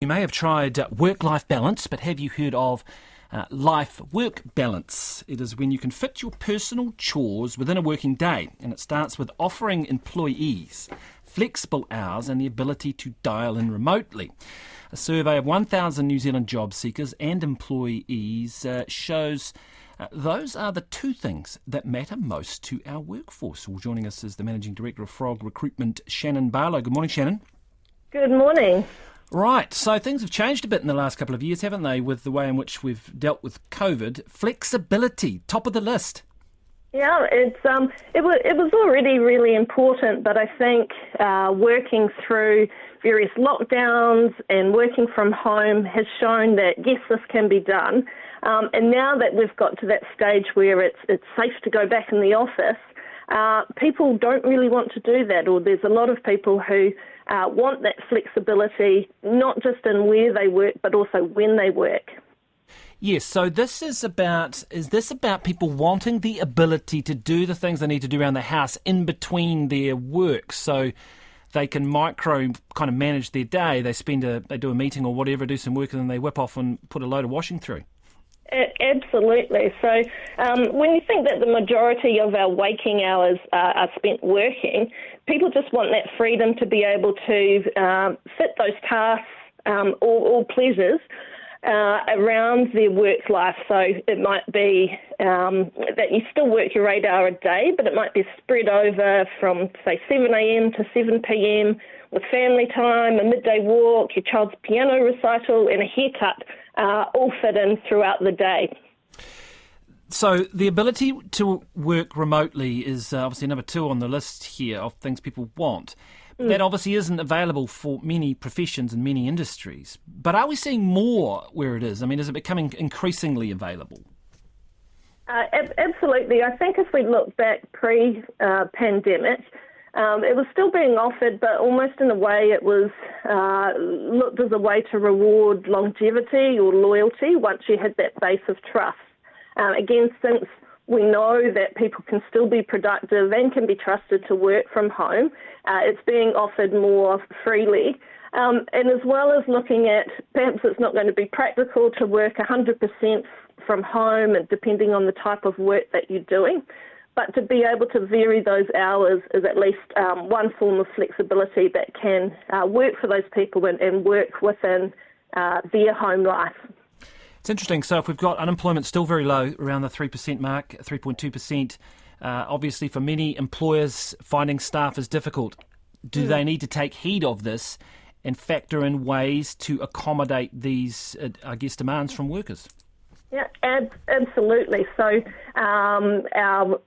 You may have tried work-life balance, but have you heard of life-work balance? It is when you can fit your personal chores within a working day, and it starts with offering employees flexible hours and the ability to dial in remotely. A survey of 1,000 New Zealand job seekers and employees shows those are the two things that matter most to our workforce. Well, joining us is the Managing Director of Frog Recruitment, Shannon Barlow. Good morning, Shannon. Good morning. Right, so things have changed a bit in the last couple of years, haven't they, with the way in which we've dealt with COVID. Flexibility, top of the list. Yeah, it was already really important, but I think working through various lockdowns and working from home has shown that, yes, this can be done. And now that we've got to that stage where it's safe to go back in the office, people don't really want to do that, or there's a lot of people who want that flexibility, not just in where they work, but also when they work. Yes, so is this about people wanting the ability to do the things they need to do around the house in between their work, so they can kind of manage their day? They do a meeting or whatever, do some work, and then they whip off and put a load of washing through. Absolutely. So when you think that the majority of our waking hours are spent working, people just want that freedom to be able to fit those tasks or pleasures around their work life. So it might be that you still work your 8 hour a day, but it might be spread over from, say, 7 a.m. to 7 p.m. with family time, a midday walk, your child's piano recital and a haircut, all fit in throughout the day. So the ability to work remotely is obviously number 2 on the list here of things people want. That obviously isn't available for many professions and many industries. But are we seeing more where it is? I mean, is it becoming increasingly available? Absolutely. I think if we look back pre-pandemic, it was still being offered, but almost in a way it was looked as a way to reward longevity or loyalty once you had that base of trust. Again, since we know that people can still be productive and can be trusted to work from home, it's being offered more freely. And as well as looking at perhaps it's not going to be practical to work 100% from home, and depending on the type of work that you're doing, but to be able to vary those hours is at least one form of flexibility that can work for those people and work within their home life. It's interesting. So if we've got unemployment still very low, around the 3% mark, 3.2%, obviously for many employers finding staff is difficult. Do they need to take heed of this and factor in ways to accommodate these, demands from workers? Yeah, absolutely. So our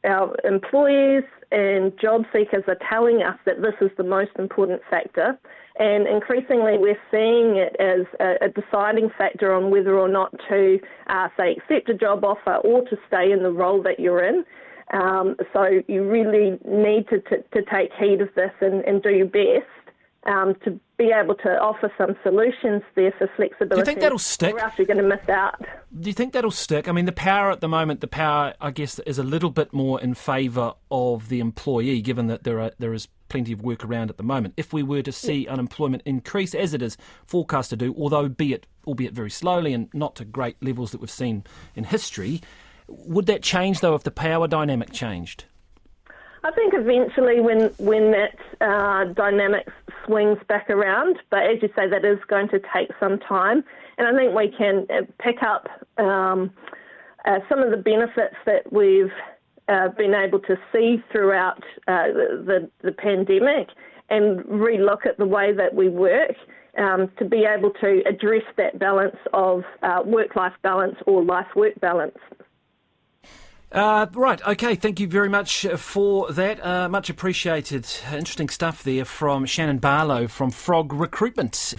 employees and job seekers are telling us that this is the most important factor, and increasingly we're seeing it as a deciding factor on whether or not to, say, accept a job offer or to stay in the role that you're in. So you really need to take heed of this and do your best to be able to offer some solutions there for flexibility. Do you think that'll stick? Or else you're going to miss out. Do you think that'll stick? I mean, the power at the moment, I guess, is a little bit more in favour of the employee, given that there is plenty of work around at the moment. If we were to see unemployment increase, as it is forecast to do, although albeit very slowly and not to great levels that we've seen in history, would that change, though, if the power dynamic changed? I think eventually when that dynamic swings back around, but as you say, that is going to take some time. And I think we can pick up some of the benefits that we've been able to see throughout the pandemic and relook at the way that we work to be able to address that balance of work-life balance or life-work balance. Right, okay, thank you very much for that. Much appreciated. Interesting stuff there from Shannon Barlow from Frog Recruitment.